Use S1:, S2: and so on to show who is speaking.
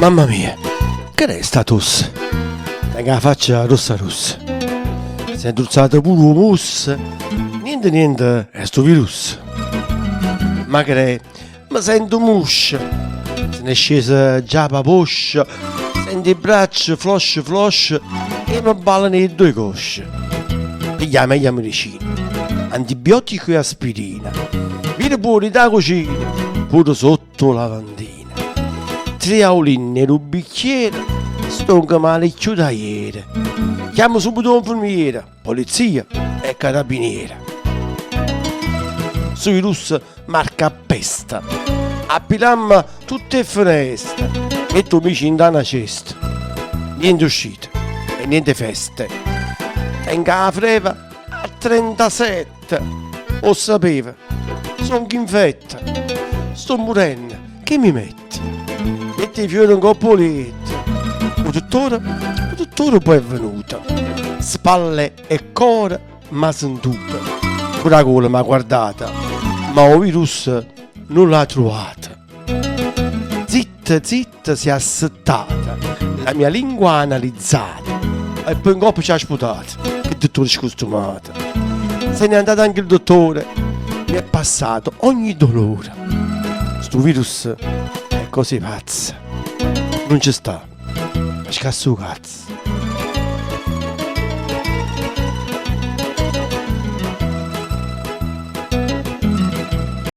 S1: Mamma mia, che è sta tosse? Tenga la faccia rossa rossa. Si è indruzzato pure un mus. Niente, è sto virus. Ma che è? Mi sento muscia. Se ne è scesa già la poscia. Senti i braccia, flosh, e mi ballano le due cosce. Piglia meglio medicina. Antibiotico e aspirina. Vieni fuori da cucina, pure sotto lavandina. 3 auline in un bicchiere, sto male chiuso ieri. Chiamo subito l'infermiera, polizia e carabiniera. Su virus marca pesta. Appilamma tutte le finestre. Metto amici in una cesta. Niente uscite e niente feste. Tenga la freva a 37. Lo sapeva. Sono chi infetta. Sto morendo. Che mi metti? Metti i fiori in coppoletto. Il dottore poi è venuto. Spalle e cuore ma sentuta. Pure la gola mi ha guardata. Ma il virus non l'ha trovata. Zitta si è assettata. La mia lingua ha analizzata. E poi in coppa ci ha sputato. Che dottore scostumato. Se n'è andato anche il dottore. Mi è passato ogni dolore. Sto virus è così pazzo. Non ci sta. Ma scazzo cazzo.